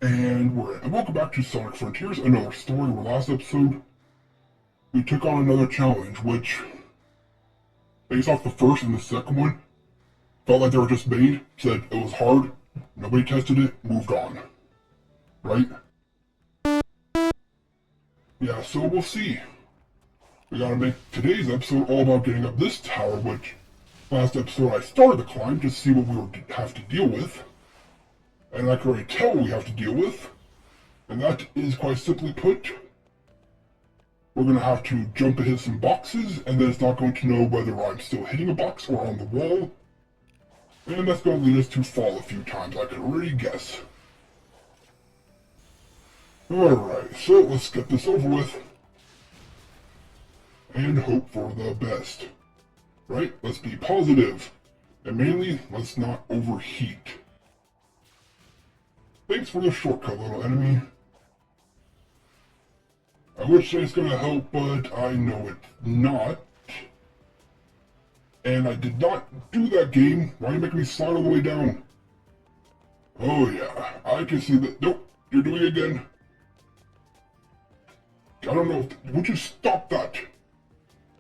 And welcome back to Sonic Frontiers, another story where last episode we took on another challenge, which, based off the first and the second one, felt like they were just made, said it was hard, nobody tested it, moved on. Right? Yeah, so we'll see. We gotta make today's episode all about getting up this tower, which last episode I started the climb to see what we would have to deal with. And I can already tell what we have to deal with. And that is, quite simply put, we're going to have to jump and hit some boxes, and then it's not going to know whether I'm still hitting a box or on the wall. And that's going to lead us to fall a few times, I can already guess. Alright, so let's get this over with. And hope for the best. Right? Let's be positive. And mainly, let's not overheat. Thanks for the shortcut, little enemy. I wish it's gonna help, but I know it's not. And I did not do that game. Why are you making me slide all the way down? Oh yeah, I can see that. Nope, you're doing it again. I don't know if... Would you stop that?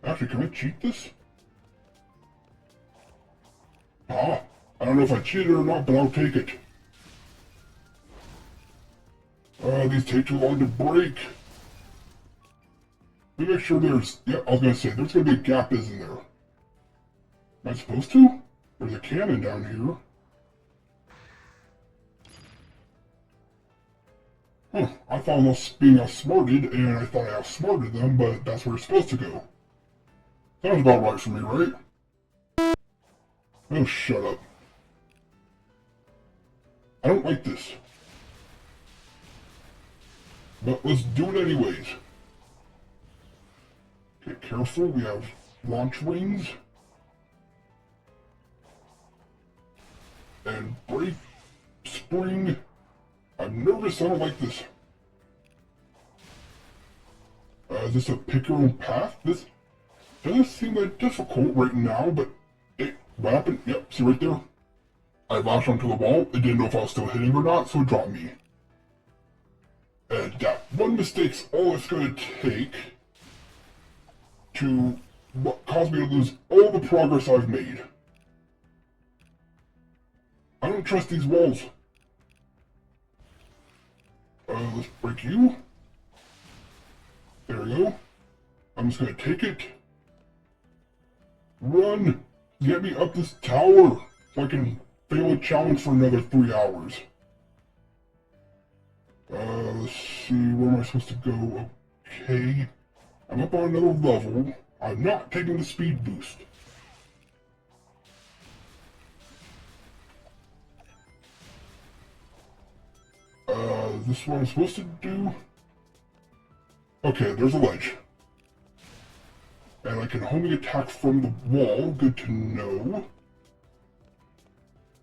Actually, can I cheat this? I don't know if I cheated or not, but I'll take it. These take too long to break. Let me make sure there's... Yeah, I was gonna say, there's gonna be a gap, isn't there? Am I supposed to? There's a cannon down here. Huh, I thought I was being outsmarted, and I thought I outsmarted them, but that's where it's supposed to go. Sounds about right for me, right? Oh, shut up. I don't like this. But let's do it anyways. Okay, careful, we have launch rings. And brake spring. I'm nervous, I don't like this. Is this a pick your own path? This doesn't seem that difficult right now, but hey, what happened? Yep, see right there? I latched onto the wall, it didn't know if I was still hitting or not, so it dropped me. And that one mistake's all it's gonna take to cause me to lose all the progress I've made. I don't trust these walls. Let's break you. There we go. I'm just gonna take it. Run! Get me up this tower so I can fail a challenge for another 3 hours. Let's see, where am I supposed to go? Okay. I'm up on another level. I'm not taking the speed boost. This is what I'm supposed to do? Okay, there's a ledge. And I can homing attack from the wall, good to know.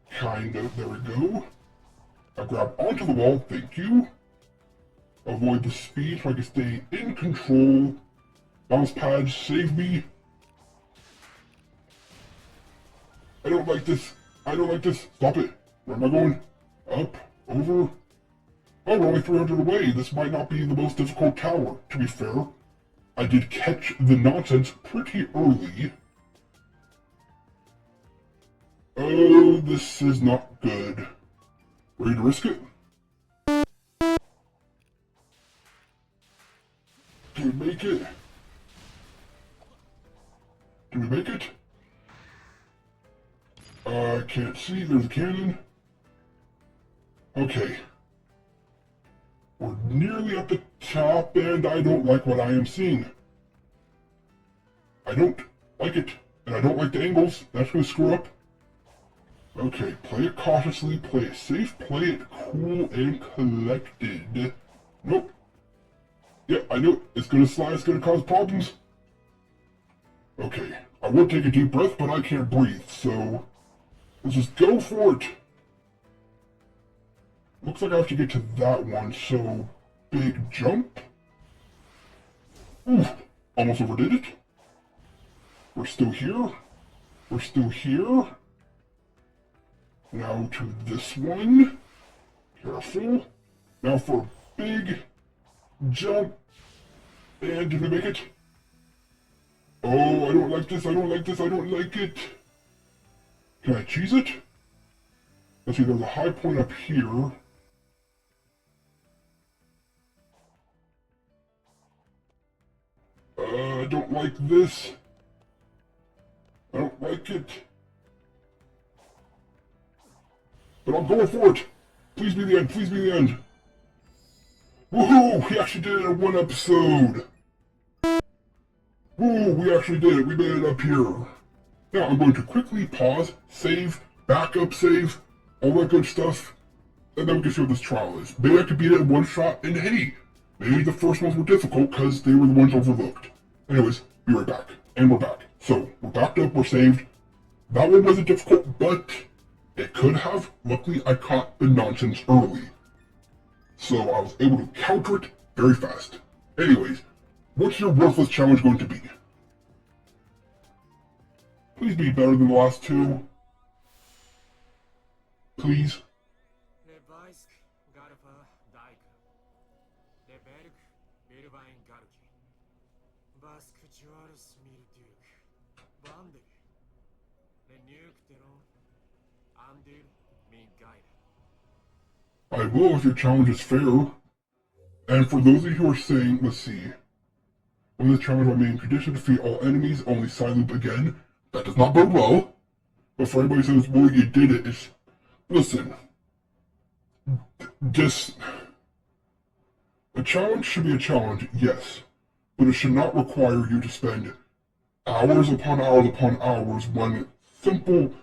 Kind of, there we go. I grab onto the wall, thank you. Avoid the speed so I can stay in control. Bounce pads, save me. I don't like this. I don't like this. Stop it. Where am I going? Up, over. Oh, we're only 300 away. This might not be the most difficult tower. To be fair, I did catch the nonsense pretty early. Oh, this is not good. Ready to risk it? Can we make it? Can we make it? I can't see. There's a cannon. Okay. We're nearly at the top, and I don't like what I am seeing. I don't like it, and I don't like the angles. That's going to screw up. Okay, play it cautiously, play it safe, play it cool and collected. Nope. Yeah, I know it's going to slide, it's going to cause problems. Okay, I would take a deep breath, but I can't breathe, so let's just go for it. Looks like I have to get to that one, so big jump. Oof, almost overdid it. We're still here. We're still here. Now to this one. Careful. Now for a big jump. And did we make it? Oh, I don't like this, I don't like this, I don't like it. Can I cheese it? Let's see, there's a high point up here. I don't like this. I don't like it. But I'm going for it. Please be the end, please be the end. Woohoo! We actually did it in one episode. Woo! We actually did it. We made it up here. Now I'm going to quickly pause, save, backup save, all that good stuff, and then we can see what this trial is. Maybe I could beat it in one shot, and hey, maybe the first ones were difficult because they were the ones overlooked. Anyways, be right back. And we're back. So, we're backed up, we're saved. That one wasn't difficult, but it could have. Luckily, I caught the nonsense early. So I was able to counter it very fast. Anyways, what's your worthless challenge going to be? Please be better than the last two. Please. I will if your challenge is fair. And for those of you who are saying, let's see, when this challenge will main condition defeat all enemies, only side loop again, that does not bode well. But for anybody who says, well, you did it, it's, listen, just, a challenge should be a challenge, yes, but it should not require you to spend hours upon hours when simple,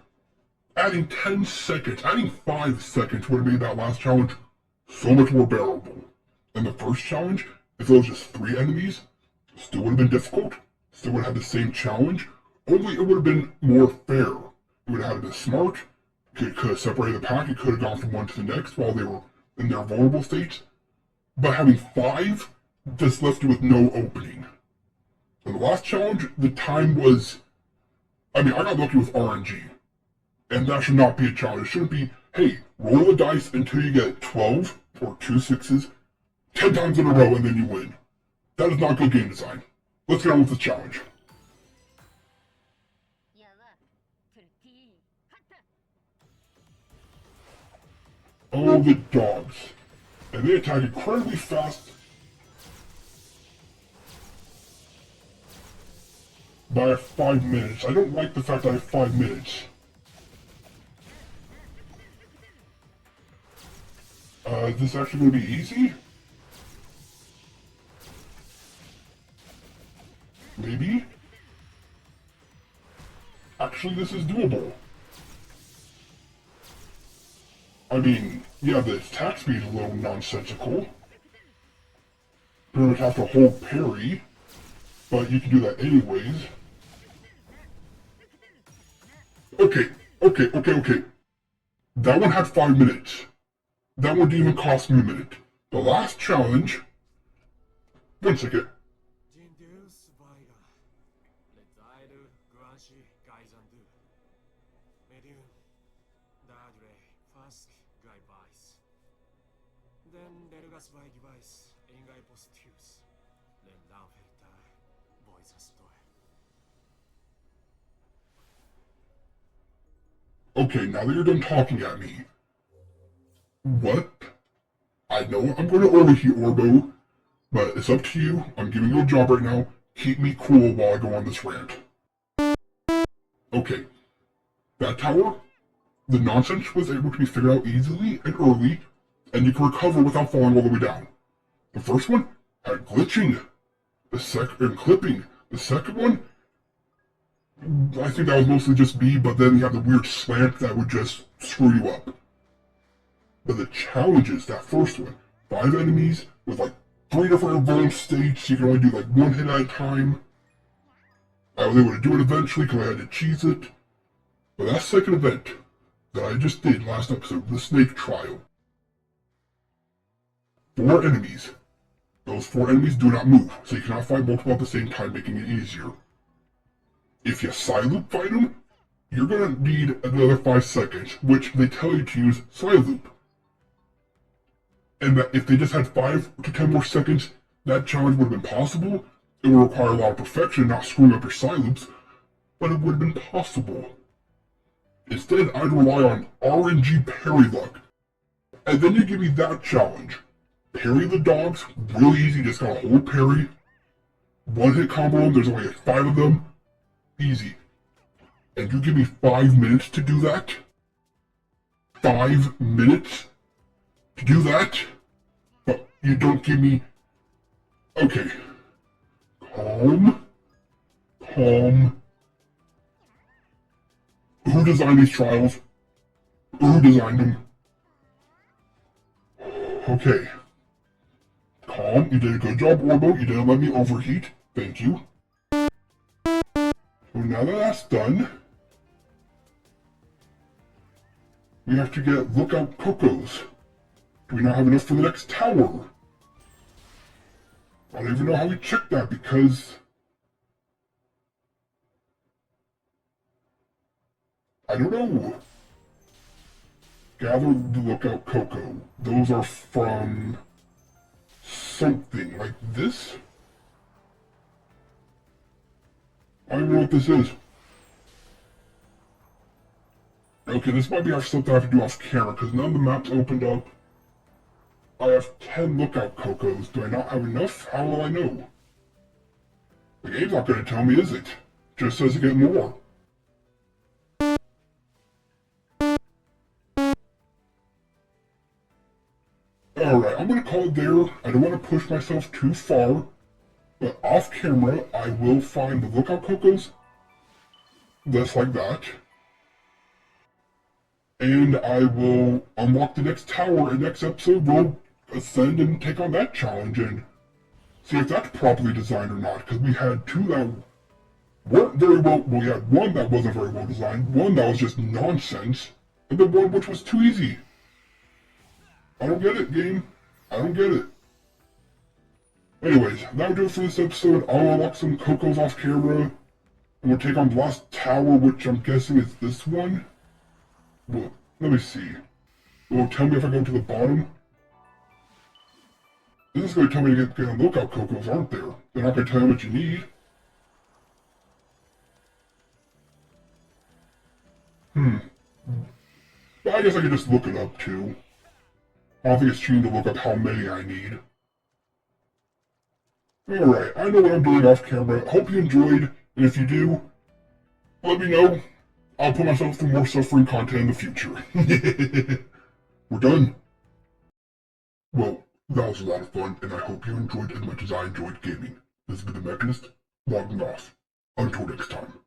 adding 10 seconds, adding 5 seconds would have made that last challenge so much more bearable. And the first challenge, if it was just 3 enemies, still would have been difficult, still would have had the same challenge, only it would have been more fair. It would have had been smart, it could have separated the pack, it could have gone from one to the next while they were in their vulnerable states. But having 5 just left you with no opening. In the last challenge, the time was, I got lucky with RNG. And that should not be a challenge. It shouldn't be, hey, roll the dice until you get 12 or 2 6s, 10 times in a row and then you win. That is not good game design. Let's get on with the challenge. Oh, the dogs. And they attack incredibly fast. But I have 5 minutes. I don't like the fact that I have 5 minutes. Is this actually going to be easy? Maybe? Actually, this is doable. Yeah, the attack speed is a little nonsensical. Pretty much have to hold parry, but you can do that anyways. Okay. That one had 5 minutes. That one didn't even cost me a minute. The last challenge... One second. Okay, now that you're done talking at me, what? I know I'm going to overheat Orbo, but it's up to you. I'm giving you a job right now. Keep me cool while I go on this rant. Okay, that tower, the nonsense was able to be figured out easily and early, and you can recover without falling all the way down. The first one had glitching, and clipping. The second one, I think that was mostly just me, but then you have the weird slant that would just screw you up. But the challenges, that first one, 5 enemies with like 3 different advanced states, you can only do like 1 hit at a time. I was able to do it eventually because I had to cheese it. But that second event that I just did last episode, the snake trial. 4 enemies. Those 4 enemies do not move, so you cannot fight multiple at the same time, making it easier. If you side loop fight them, you're gonna need another 5 seconds, which they tell you to use side loop. and that if they just had 5 to 10 more seconds, that challenge would have been possible. It would require a lot of perfection, not screwing up your side loops, but it would have been possible. Instead, I'd rely on RNG parry luck. And then you give me that challenge. Parry the dogs, really easy, just gotta hold parry. One hit combo them, there's only like 5 of them. Easy. And you give me 5 minutes to do that? 5 minutes to do that? But you don't give me... Okay. Calm. Who designed these trials? Who designed them? Okay. Calm, you did a good job, Orbo. You didn't let me overheat. Thank you. So now that that's done, we have to get lookout cocos. Do we not have enough for the next tower? I don't even know how we check that because... I don't know. Gather the lookout cocoa. Those are from... something like this? I don't know what this is. Okay, this might be something I have to do off camera because none of the maps opened up. I have 10 lookout cocos. Do I not have enough? How will I know? The game's not going to tell me, is it? Just says to get more. Alright, I'm going to call it there. I don't want to push myself too far. But off camera, I will find the lookout cocos. Just like that. And I will unlock the next tower, and next episode we'll ascend and take on that challenge and see if that's properly designed or not. Because we had 2 that weren't very well, we had 1 that wasn't very well designed, 1 that was just nonsense, and then 1 which was too easy. I don't get it, game. I don't get it. Anyways, that'll do it for this episode. I'll unlock some cocos off camera, and we'll take on the last tower, which I'm guessing is this one. Well, let me see. It will tell me if I go to the bottom. This is going to tell me to get on lookout cocos, aren't there? They're not going to tell you what you need. But I guess I can just look it up too. I don't think it's cheating to look up how many I need. Alright, I know what I'm doing off camera. Hope you enjoyed, and if you do, let me know. I'll put myself through more suffering content in the future. We're done. Well, that was a lot of fun, and I hope you enjoyed as much as I enjoyed gaming. This has been The Mechanist, logging off. Until next time.